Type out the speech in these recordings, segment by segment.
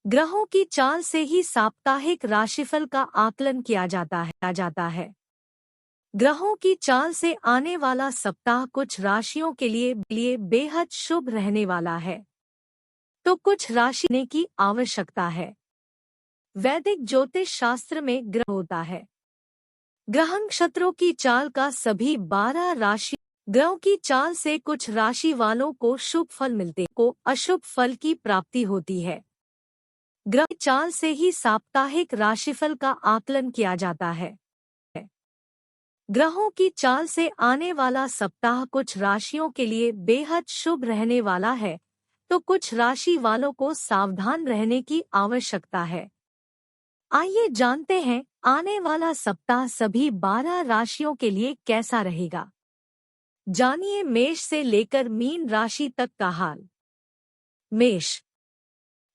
ग्रहों की चाल से ही साप्ताहिक राशिफल का आकलन किया जाता है। ग्रहों की चाल से आने वाला सप्ताह कुछ राशियों के लिए बेहद शुभ रहने वाला है, तो कुछ राशि लेने की आवश्यकता है। वैदिक ज्योतिष शास्त्र में ग्रह होता है। ग्रह नक्षत्रों की चाल का सभी 12 राशि ग्रहों की चाल से कुछ राशि वालों को शुभ फल मिलते को अशुभ फल की प्राप्ति होती है। ग्रह की चाल से ही साप्ताहिक राशिफल का आकलन किया जाता है। ग्रहों की चाल से आने वाला सप्ताह कुछ राशियों के लिए बेहद शुभ रहने वाला है, तो कुछ राशि वालों को सावधान रहने की आवश्यकता है। आइए जानते हैं आने वाला सप्ताह सभी 12 राशियों के लिए कैसा रहेगा। जानिए मेष से लेकर मीन राशि तक का हाल।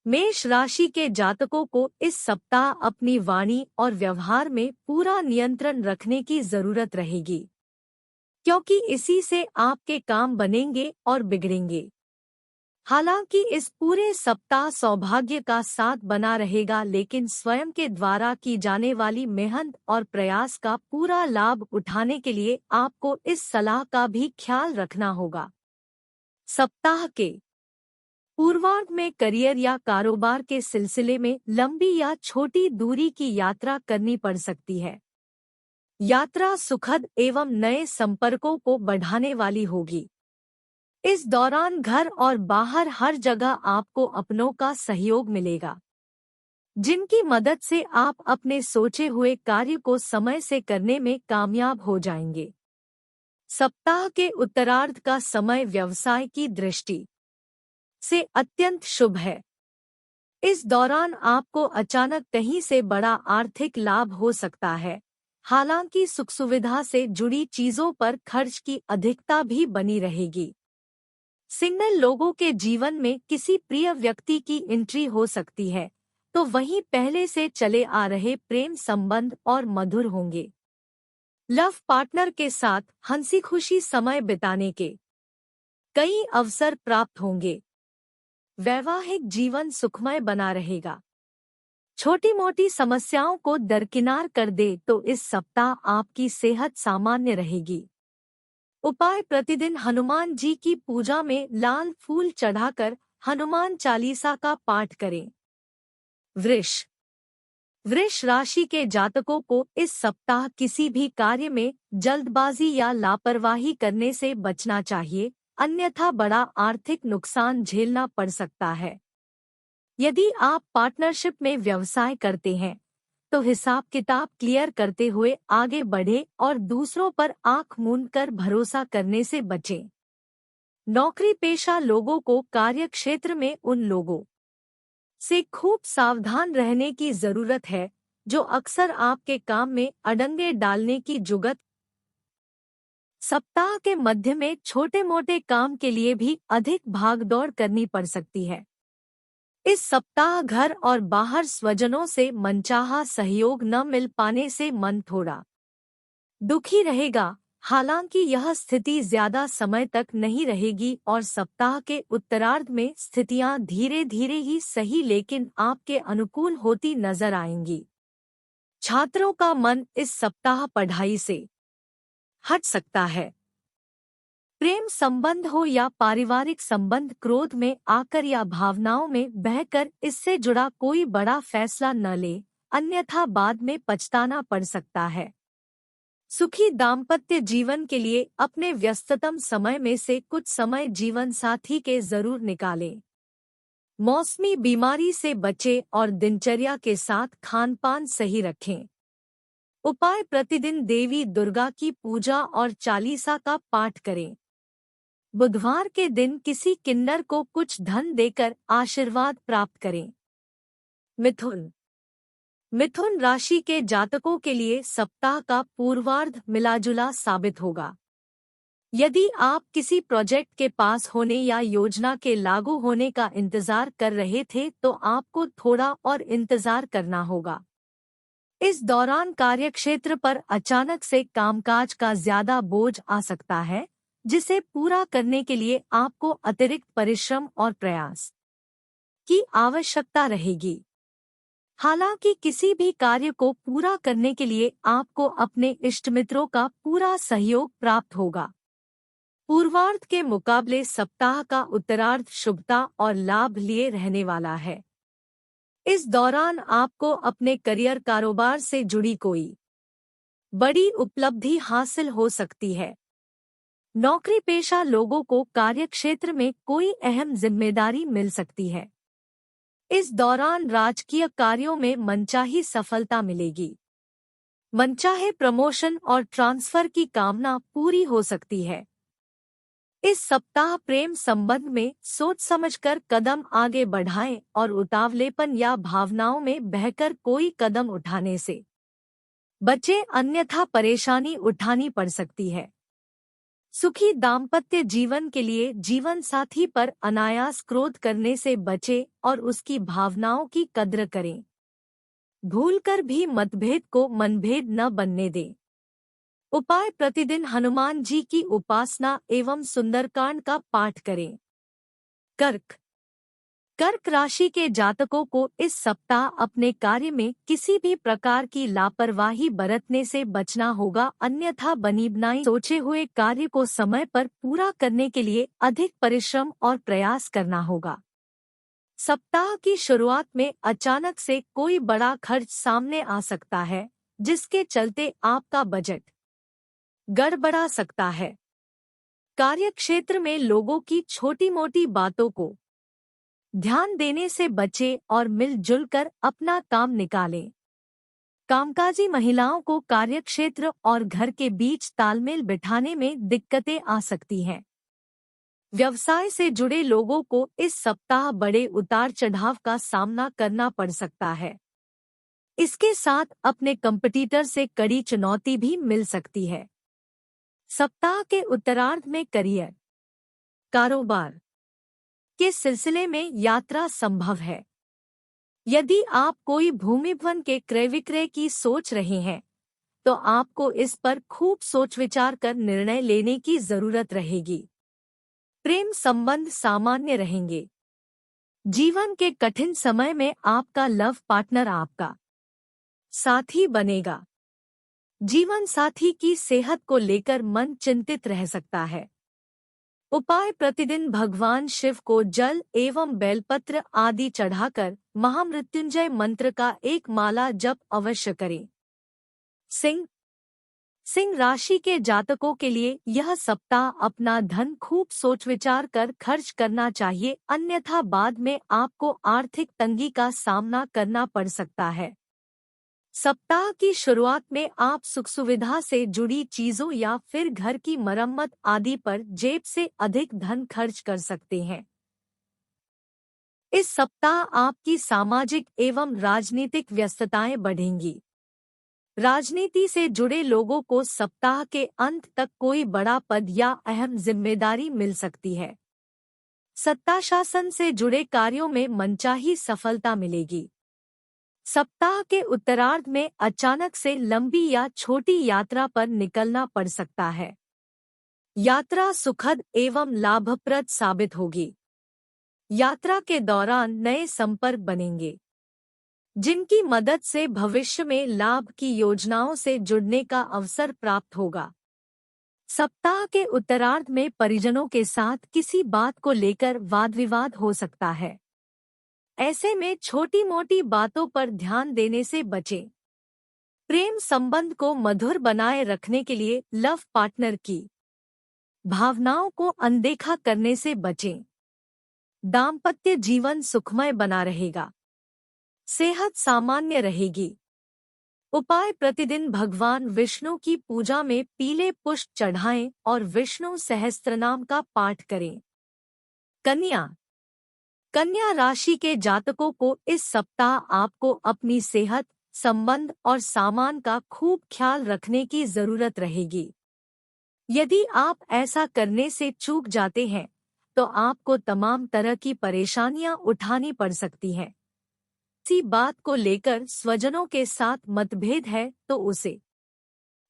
मेष राशि के जातकों को इस सप्ताह अपनी वाणी और व्यवहार में पूरा नियंत्रण रखने की जरूरत रहेगी, क्योंकि इसी से आपके काम बनेंगे और बिगड़ेंगे। हालांकि इस पूरे सप्ताह सौभाग्य का साथ बना रहेगा, लेकिन स्वयं के द्वारा की जाने वाली मेहनत और प्रयास का पूरा लाभ उठाने के लिए आपको इस सलाह का भी ख्याल रखना होगा। सप्ताह के पूर्वार्ध में करियर या कारोबार के सिलसिले में लंबी या छोटी दूरी की यात्रा करनी पड़ सकती है। यात्रा सुखद एवं नए संपर्कों को बढ़ाने वाली होगी। इस दौरान घर और बाहर हर जगह आपको अपनों का सहयोग मिलेगा, जिनकी मदद से आप अपने सोचे हुए कार्य को समय से करने में कामयाब हो जाएंगे। सप्ताह के उत्तरार्ध का समय व्यवसाय की दृष्टि से अत्यंत शुभ है। इस दौरान आपको अचानक कहीं से बड़ा आर्थिक लाभ हो सकता है। हालांकि सुख सुविधा से जुड़ी चीजों पर खर्च की अधिकता भी बनी रहेगी। सिंगल लोगों के जीवन में किसी प्रिय व्यक्ति की एंट्री हो सकती है, तो वहीं पहले से चले आ रहे प्रेम संबंध और मधुर होंगे। लव पार्टनर के साथ हंसी खुशी समय बिताने के कई अवसर प्राप्त होंगे। वैवाहिक जीवन सुखमय बना रहेगा। छोटी मोटी समस्याओं को दरकिनार कर दे तो इस सप्ताह आपकी सेहत सामान्य रहेगी। उपाय: प्रतिदिन हनुमान जी की पूजा में लाल फूल चढ़ाकर हनुमान चालीसा का पाठ करें। वृष राशि के जातकों को इस सप्ताह किसी भी कार्य में जल्दबाजी या लापरवाही करने से बचना चाहिए, अन्यथा बड़ा आर्थिक नुकसान झेलना पड़ सकता है। यदि आप पार्टनरशिप में व्यवसाय करते हैं तो हिसाब किताब क्लियर करते हुए आगे बढ़ें और दूसरों पर आंख मूंद कर भरोसा करने से बचें। नौकरी पेशा लोगों को कार्य क्षेत्र में उन लोगों से खूब सावधान रहने की जरूरत है जो अक्सर आपके काम में अड़ंगे डालने की जुगत। सप्ताह के मध्य में छोटे मोटे काम के लिए भी अधिक भागदौड़ करनी पड़ सकती है। इस सप्ताह घर और बाहर स्वजनों से मनचाहा सहयोग न मिल पाने से मन थोड़ा दुखी रहेगा। हालांकि यह स्थिति ज्यादा समय तक नहीं रहेगी और सप्ताह के उत्तरार्ध में स्थितियां धीरे धीरे ही सही लेकिन आपके अनुकूल होती नजर आएंगी। छात्रों का मन इस सप्ताह पढ़ाई से हट सकता है। प्रेम संबंध हो या पारिवारिक संबंध क्रोध में आकर या भावनाओं में बहकर इससे जुड़ा कोई बड़ा फैसला न ले, अन्यथा बाद में पछताना पड़ सकता है। सुखी दाम्पत्य जीवन के लिए अपने व्यस्ततम समय में से कुछ समय जीवन साथी के जरूर निकालें। मौसमी बीमारी से बचें और दिनचर्या के साथ खानपान सही रखें। उपाय: प्रतिदिन देवी दुर्गा की पूजा और चालीसा का पाठ करें। बुधवार के दिन किसी किन्नर को कुछ धन देकर आशीर्वाद प्राप्त करें। मिथुन राशि के जातकों के लिए सप्ताह का पूर्वार्ध मिलाजुला साबित होगा। यदि आप किसी प्रोजेक्ट के पास होने या योजना के लागू होने का इंतजार कर रहे थे तो आपको थोड़ा और इंतजार करना होगा। इस दौरान कार्यक्षेत्र पर अचानक से कामकाज का ज्यादा बोझ आ सकता है, जिसे पूरा करने के लिए आपको अतिरिक्त परिश्रम और प्रयास की आवश्यकता रहेगी। हालांकि किसी भी कार्य को पूरा करने के लिए आपको अपने इष्टमित्रों का पूरा सहयोग प्राप्त होगा। पूर्वार्ध के मुकाबले सप्ताह का उत्तरार्ध शुभता और लाभ लिए रहने वाला है। इस दौरान आपको अपने करियर कारोबार से जुड़ी कोई बड़ी उपलब्धि हासिल हो सकती है। नौकरी पेशा लोगों को कार्यक्षेत्र में कोई अहम जिम्मेदारी मिल सकती है। इस दौरान राजकीय कार्यों में मनचाही सफलता मिलेगी। मनचाहे प्रमोशन और ट्रांसफर की कामना पूरी हो सकती है। इस सप्ताह प्रेम संबंध में सोच समझकर कदम आगे बढ़ाएं और उतावलेपन या भावनाओं में बहकर कोई कदम उठाने से बचें, अन्यथा परेशानी उठानी पड़ सकती है। सुखी दाम्पत्य जीवन के लिए जीवन साथी पर अनायास क्रोध करने से बचें और उसकी भावनाओं की कद्र करें। भूलकर भी मतभेद को मनभेद न बनने दें। उपाय: प्रतिदिन हनुमान जी की उपासना एवं सुंदरकांड का पाठ करें। कर्क राशि के जातकों को इस सप्ताह अपने कार्य में किसी भी प्रकार की लापरवाही बरतने से बचना होगा, अन्यथा बनी-बनाई सोचे हुए कार्य को समय पर पूरा करने के लिए अधिक परिश्रम और प्रयास करना होगा। सप्ताह की शुरुआत में अचानक से कोई बड़ा खर्च सामने आ सकता है, जिसके चलते आपका बजट गड़बड़ा सकता है। कार्यक्षेत्र में लोगों की छोटी-मोटी बातों को ध्यान देने से बचें और मिलजुल कर अपना काम निकालें। कामकाजी महिलाओं को कार्यक्षेत्र और घर के बीच तालमेल बिठाने में दिक्कतें आ सकती हैं। व्यवसाय से जुड़े लोगों को इस सप्ताह बड़े उतार चढ़ाव का सामना करना पड़ सकता है। इसके साथ अपने कंपटीटर से कड़ी चुनौती भी मिल सकती है। सप्ताह के उत्तरार्ध में करियर कारोबार के सिलसिले में यात्रा संभव है। यदि आप कोई भूमि भवन के क्रय विक्रय की सोच रहे हैं, तो आपको इस पर खूब सोच विचार कर निर्णय लेने की जरूरत रहेगी। प्रेम संबंध सामान्य रहेंगे। जीवन के कठिन समय में आपका लव पार्टनर आपका साथी बनेगा। जीवन साथी की सेहत को लेकर मन चिंतित रह सकता है। उपाय: प्रतिदिन भगवान शिव को जल एवं बेलपत्र आदि चढ़ाकर महामृत्युंजय मंत्र का एक माला जप अवश्य करें। सिंह राशि के जातकों के लिए यह सप्ताह अपना धन खूब सोच विचार कर खर्च करना चाहिए, अन्यथा बाद में आपको आर्थिक तंगी का सामना करना पड़ सकता है। सप्ताह की शुरुआत में आप सुख सुविधा से जुड़ी चीजों या फिर घर की मरम्मत आदि पर जेब से अधिक धन खर्च कर सकते हैं। इस सप्ताह आपकी सामाजिक एवं राजनीतिक व्यस्तताएं बढ़ेंगी। राजनीति से जुड़े लोगों को सप्ताह के अंत तक कोई बड़ा पद या अहम जिम्मेदारी मिल सकती है। सत्ता शासन से जुड़े कार्यों में मनचाही सफलता मिलेगी। सप्ताह के उत्तरार्ध में अचानक से लंबी या छोटी यात्रा पर निकलना पड़ सकता है। यात्रा सुखद एवं लाभप्रद साबित होगी। यात्रा के दौरान नए संपर्क बनेंगे, जिनकी मदद से भविष्य में लाभ की योजनाओं से जुड़ने का अवसर प्राप्त होगा। सप्ताह के उत्तरार्ध में परिजनों के साथ किसी बात को लेकर वाद विवाद हो सकता है। ऐसे में छोटी मोटी बातों पर ध्यान देने से बचें। प्रेम संबंध को मधुर बनाए रखने के लिए लव पार्टनर की भावनाओं को अनदेखा करने से बचें। दाम्पत्य जीवन सुखमय बना रहेगा। सेहत सामान्य रहेगी। उपाय: प्रतिदिन भगवान विष्णु की पूजा में पीले पुष्प चढ़ाएं और विष्णु सहस्त्रनाम का पाठ करें। कन्या राशि के जातकों को इस सप्ताह आपको अपनी सेहत, संबंध और सामान का खूब ख्याल रखने की जरूरत रहेगी। यदि आप ऐसा करने से चूक जाते हैं, तो आपको तमाम तरह की परेशानियां उठानी पड़ सकती हैं। किसी बात को लेकर स्वजनों के साथ मतभेद है तो उसे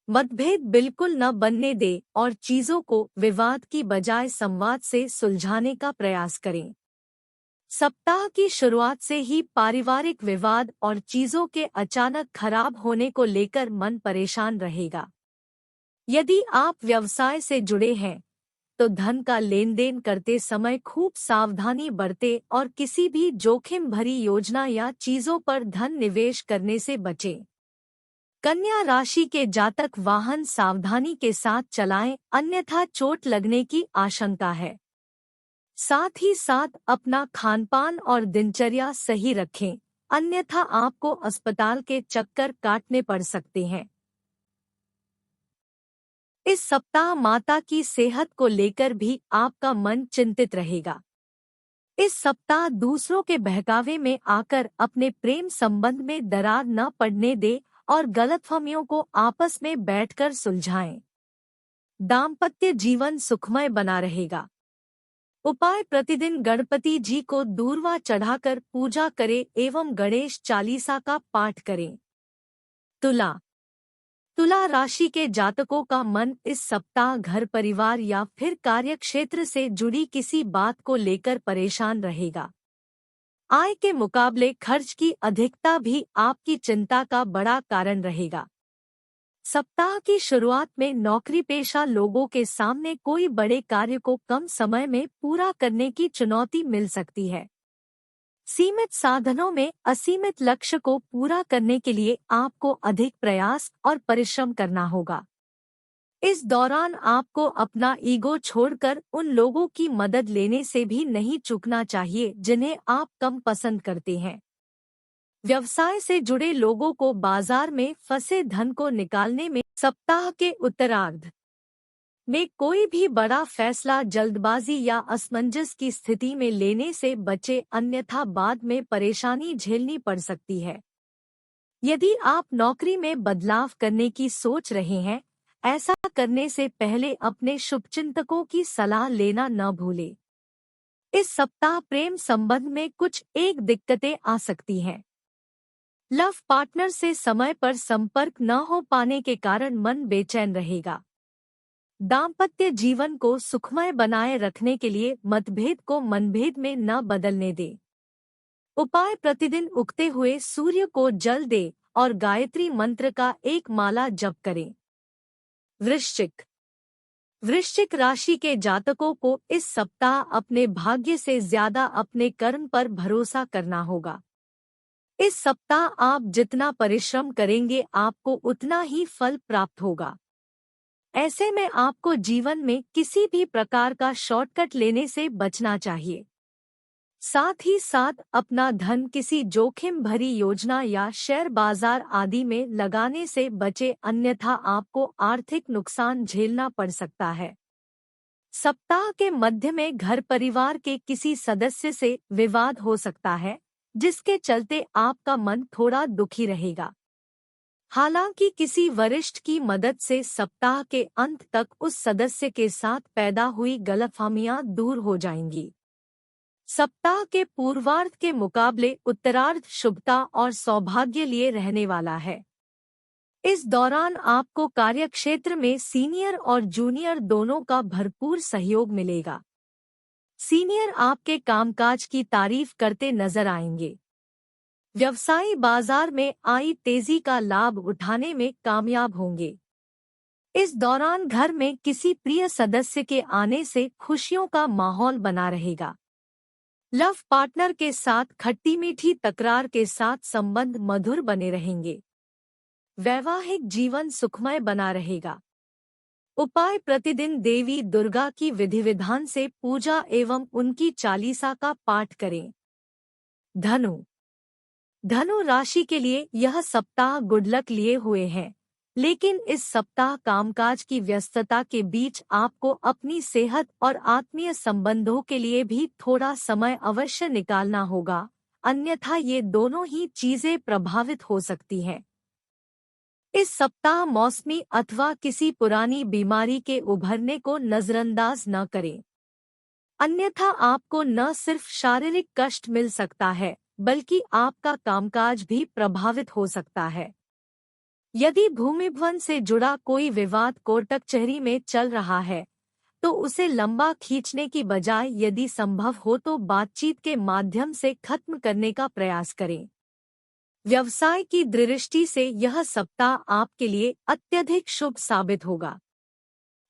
मतभेद बिल्कुल न बनने दें और चीजों को विवाद की बजाय संवाद से सुलझाने का प्रयास करें। सप्ताह की शुरुआत से ही पारिवारिक विवाद और चीजों के अचानक खराब होने को लेकर मन परेशान रहेगा। यदि आप व्यवसाय से जुड़े हैं तो धन का लेन देन करते समय खूब सावधानी बरतें और किसी भी जोखिम भरी योजना या चीजों पर धन निवेश करने से बचें। कन्या राशि के जातक वाहन सावधानी के साथ चलाएं, अन्यथा चोट लगने की आशंका है। साथ ही साथ अपना खानपान और दिनचर्या सही रखें, अन्यथा आपको अस्पताल के चक्कर काटने पड़ सकते हैं। इस सप्ताह माता की सेहत को लेकर भी आपका मन चिंतित रहेगा। इस सप्ताह दूसरों के बहकावे में आकर अपने प्रेम संबंध में दरार न पड़ने दे और गलतफहमियों को आपस में बैठकर सुलझाएं। दाम्पत्य जीवन सुखमय बना रहेगा। उपाय: प्रतिदिन गणपति जी को दूर्वा चढ़ाकर पूजा करें एवं गणेश चालीसा का पाठ करें। तुला राशि के जातकों का मन इस सप्ताह घर परिवार या फिर कार्यक्षेत्र से जुड़ी किसी बात को लेकर परेशान रहेगा। आय के मुकाबले खर्च की अधिकता भी आपकी चिंता का बड़ा कारण रहेगा। सप्ताह की शुरुआत में नौकरी पेशा लोगों के सामने कोई बड़े कार्य को कम समय में पूरा करने की चुनौती मिल सकती है। सीमित साधनों में असीमित लक्ष्य को पूरा करने के लिए आपको अधिक प्रयास और परिश्रम करना होगा। इस दौरान आपको अपना ईगो छोड़कर उन लोगों की मदद लेने से भी नहीं चूकना चाहिए जिन्हें आप कम पसंद करते हैं। व्यवसाय से जुड़े लोगों को बाजार में फंसे धन को निकालने में सप्ताह के उत्तरार्ध में कोई भी बड़ा फैसला जल्दबाजी या असमंजस की स्थिति में लेने से बचे, अन्यथा बाद में परेशानी झेलनी पड़ सकती है। यदि आप नौकरी में बदलाव करने की सोच रहे हैं, ऐसा करने से पहले अपने शुभचिंतकों की सलाह लेना न भूलें। इस सप्ताह प्रेम संबंध में कुछ एक दिक्कतें आ सकती हैं। लव पार्टनर से समय पर संपर्क न हो पाने के कारण मन बेचैन रहेगा। दाम्पत्य जीवन को सुखमय बनाए रखने के लिए मतभेद को मनभेद में न बदलने दें। उपाय: प्रतिदिन उगते हुए सूर्य को जल दें और गायत्री मंत्र का एक माला जप करें। वृश्चिक राशि के जातकों को इस सप्ताह अपने भाग्य से ज्यादा अपने कर्म पर भरोसा करना होगा। इस सप्ताह आप जितना परिश्रम करेंगे आपको उतना ही फल प्राप्त होगा। ऐसे में आपको जीवन में किसी भी प्रकार का शॉर्टकट लेने से बचना चाहिए। साथ ही साथ अपना धन किसी जोखिम भरी योजना या शेयर बाजार आदि में लगाने से बचे, अन्यथा आपको आर्थिक नुकसान झेलना पड़ सकता है। सप्ताह के मध्य में घर परिवार के किसी सदस्य से विवाद हो सकता है, जिसके चलते आपका मन थोड़ा दुखी रहेगा। हालांकि किसी वरिष्ठ की मदद से सप्ताह के अंत तक उस सदस्य के साथ पैदा हुई गलतफहमियां दूर हो जाएंगी। सप्ताह के पूर्वार्ध के मुकाबले उत्तरार्ध शुभता और सौभाग्य लिए रहने वाला है। इस दौरान आपको कार्यक्षेत्र में सीनियर और जूनियर दोनों का भरपूर सहयोग मिलेगा। सीनियर आपके कामकाज की तारीफ करते नजर आएंगे। व्यवसायी बाजार में आई तेजी का लाभ उठाने में कामयाब होंगे। इस दौरान घर में किसी प्रिय सदस्य के आने से खुशियों का माहौल बना रहेगा। लव पार्टनर के साथ खट्टी मीठी तकरार के साथ संबंध मधुर बने रहेंगे। वैवाहिक जीवन सुखमय बना रहेगा। उपाय: प्रतिदिन देवी दुर्गा की विधि विधान से पूजा एवं उनकी चालीसा का पाठ करें। धनु राशि के लिए यह सप्ताह गुड लक लिए हुए है, लेकिन इस सप्ताह कामकाज की व्यस्तता के बीच आपको अपनी सेहत और आत्मीय संबंधों के लिए भी थोड़ा समय अवश्य निकालना होगा, अन्यथा ये दोनों ही चीजें प्रभावित हो सकती हैं। इस सप्ताह मौसमी अथवा किसी पुरानी बीमारी के उभरने को नजरअंदाज न करें, अन्यथा आपको न सिर्फ शारीरिक कष्ट मिल सकता है बल्कि आपका कामकाज भी प्रभावित हो सकता है। यदि भूमि भवन से जुड़ा कोई विवाद कोर्ट कचहरी में चल रहा है, तो उसे लंबा खींचने की बजाय यदि संभव हो तो बातचीत के माध्यम से खत्म करने का प्रयास करें। व्यवसाय की दृष्टि से यह सप्ताह आपके लिए अत्यधिक शुभ साबित होगा।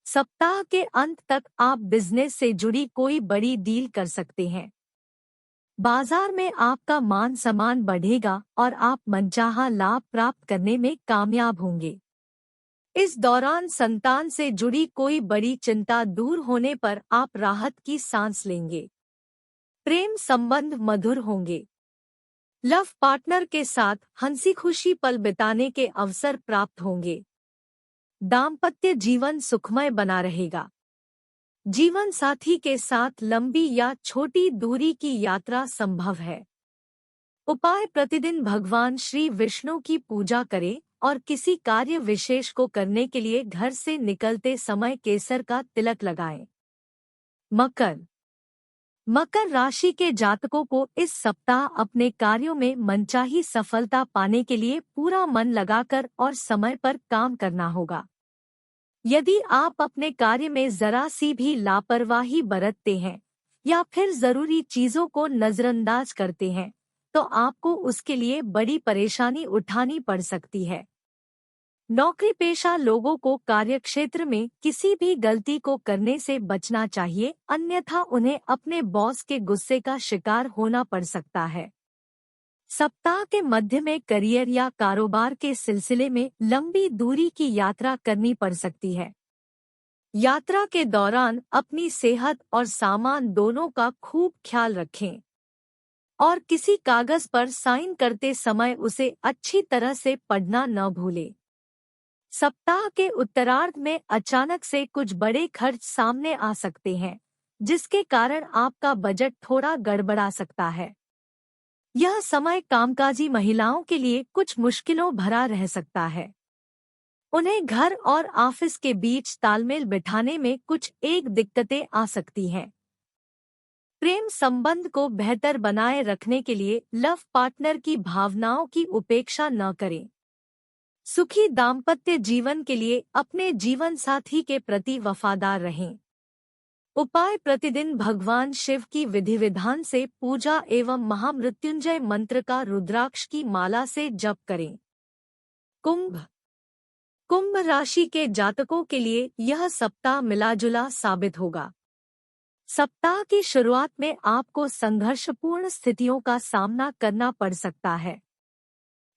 सप्ताह के अंत तक आप बिजनेस से जुड़ी कोई बड़ी डील कर सकते हैं। बाजार में आपका मान सम्मान बढ़ेगा और आप मनचाहा लाभ प्राप्त करने में कामयाब होंगे। इस दौरान संतान से जुड़ी कोई बड़ी चिंता दूर होने पर आप राहत की सांस लेंगे। प्रेम संबंध मधुर होंगे। लव पार्टनर के साथ हंसी खुशी पल बिताने के अवसर प्राप्त होंगे। दाम्पत्य जीवन सुखमय बना रहेगा। जीवन साथी के साथ लंबी या छोटी दूरी की यात्रा संभव है। उपाय: प्रतिदिन भगवान श्री विष्णु की पूजा करें और किसी कार्य विशेष को करने के लिए घर से निकलते समय केसर का तिलक लगाएं। मकर राशि के जातकों को इस सप्ताह अपने कार्यों में मनचाही सफलता पाने के लिए पूरा मन लगाकर और समय पर काम करना होगा। यदि आप अपने कार्य में जरा सी भी लापरवाही बरतते हैं या फिर जरूरी चीजों को नजरअंदाज करते हैं तो आपको उसके लिए बड़ी परेशानी उठानी पड़ सकती है। नौकरी पेशा लोगों को कार्यक्षेत्र में किसी भी गलती को करने से बचना चाहिए, अन्यथा उन्हें अपने बॉस के गुस्से का शिकार होना पड़ सकता है। सप्ताह के मध्य में करियर या कारोबार के सिलसिले में लंबी दूरी की यात्रा करनी पड़ सकती है। यात्रा के दौरान अपनी सेहत और सामान दोनों का खूब ख्याल रखें और किसी कागज पर साइन करते समय उसे अच्छी तरह से पढ़ना न भूलें। सप्ताह के उत्तरार्ध में अचानक से कुछ बड़े खर्च सामने आ सकते हैं, जिसके कारण आपका बजट थोड़ा गड़बड़ा सकता है। यह समय कामकाजी महिलाओं के लिए कुछ मुश्किलों भरा रह सकता है। उन्हें घर और ऑफिस के बीच तालमेल बिठाने में कुछ दिक्कतें आ सकती हैं। प्रेम संबंध को बेहतर बनाए रखने के लिए लव पार्टनर की भावनाओं की उपेक्षा न करें। सुखी दाम्पत्य जीवन के लिए अपने जीवन साथी के प्रति वफादार रहें। उपाय: प्रतिदिन भगवान शिव की विधि विधान से पूजा एवं महामृत्युंजय मंत्र का रुद्राक्ष की माला से जप करें। कुंभ राशि के जातकों के लिए यह सप्ताह मिलाजुला साबित होगा। सप्ताह की शुरुआत में आपको संघर्षपूर्ण स्थितियों का सामना करना पड़ सकता है।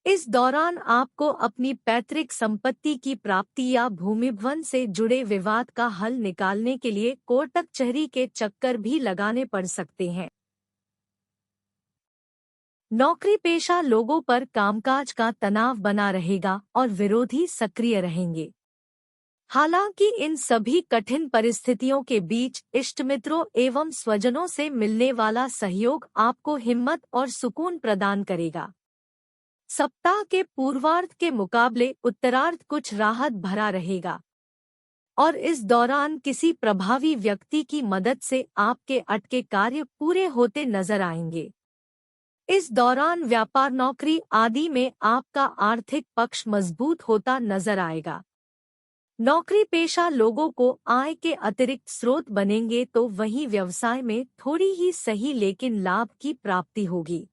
इस दौरान आपको अपनी पैतृक संपत्ति की प्राप्ति या भूमिभवन से जुड़े विवाद का हल निकालने के लिए कोर्ट कचहरी के चक्कर भी लगाने पड़ सकते हैं। नौकरी पेशा लोगों पर कामकाज का तनाव बना रहेगा और विरोधी सक्रिय रहेंगे। हालांकि इन सभी कठिन परिस्थितियों के बीच इष्टमित्रों एवं स्वजनों से मिलने वाला सहयोग आपको हिम्मत और सुकून प्रदान करेगा। सप्ताह के पूर्वार्ध के मुकाबले उत्तरार्ध कुछ राहत भरा रहेगा और इस दौरान किसी प्रभावी व्यक्ति की मदद से आपके अटके कार्य पूरे होते नजर आएंगे। इस दौरान व्यापार नौकरी आदि में आपका आर्थिक पक्ष मजबूत होता नजर आएगा। नौकरी पेशा लोगों को आय के अतिरिक्त स्रोत बनेंगे तो वहीं व्यवसाय में थोड़ी ही सही लेकिन लाभ की प्राप्ति होगी।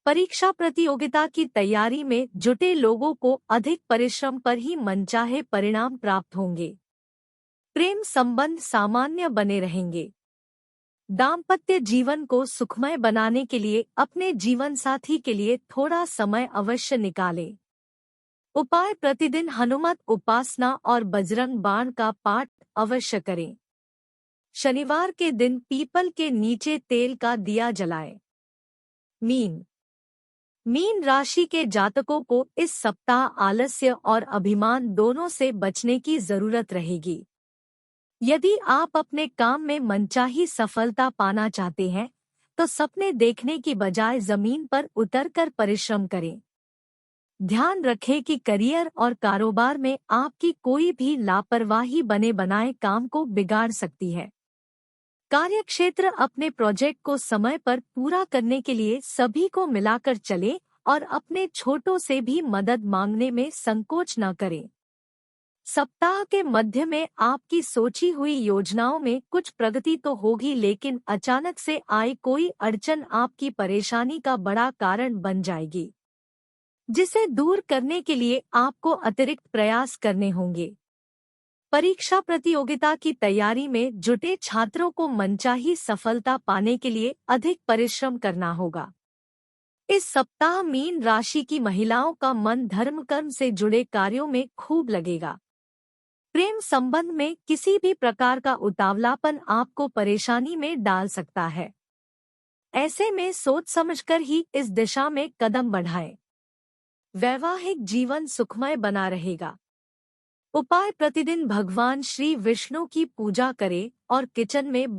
परीक्षा प्रतियोगिता की तैयारी में जुटे लोगों को अधिक परिश्रम पर ही मनचाहे परिणाम प्राप्त होंगे। प्रेम संबंध सामान्य बने रहेंगे। दाम्पत्य जीवन को सुखमय बनाने के लिए अपने जीवन साथी के लिए थोड़ा समय अवश्य निकालें। उपाय: प्रतिदिन हनुमत उपासना और बजरंग बाण का पाठ अवश्य करें। शनिवार के दिन पीपल के नीचे तेल का दिया जलाएं। मीन राशि के जातकों को इस सप्ताह आलस्य और अभिमान दोनों से बचने की जरूरत रहेगी। यदि आप अपने काम में मनचाही सफलता पाना चाहते हैं तो सपने देखने की बजाय जमीन पर उतरकर परिश्रम करें। ध्यान रखें कि करियर और कारोबार में आपकी कोई भी लापरवाही बने बनाए काम को बिगाड़ सकती है। कार्यक्षेत्र अपने प्रोजेक्ट को समय पर पूरा करने के लिए सभी को मिलाकर चले और अपने छोटों से भी मदद मांगने में संकोच न करें। सप्ताह के मध्य में आपकी सोची हुई योजनाओं में कुछ प्रगति तो होगी, लेकिन अचानक से आई कोई अड़चन आपकी परेशानी का बड़ा कारण बन जाएगी, जिसे दूर करने के लिए आपको अतिरिक्त प्रयास करने होंगे। परीक्षा प्रतियोगिता की तैयारी में जुटे छात्रों को मनचाही सफलता पाने के लिए अधिक परिश्रम करना होगा। इस सप्ताह मीन राशि की महिलाओं का मन धर्म कर्म से जुड़े कार्यों में खूब लगेगा। प्रेम संबंध में किसी भी प्रकार का उतावलापन आपको परेशानी में डाल सकता है। ऐसे में सोच समझकर ही इस दिशा में कदम बढ़ाएं। वैवाहिक जीवन सुखमय बना रहेगा। उपाय: प्रतिदिन भगवान श्री विष्णु की पूजा करें और किचन में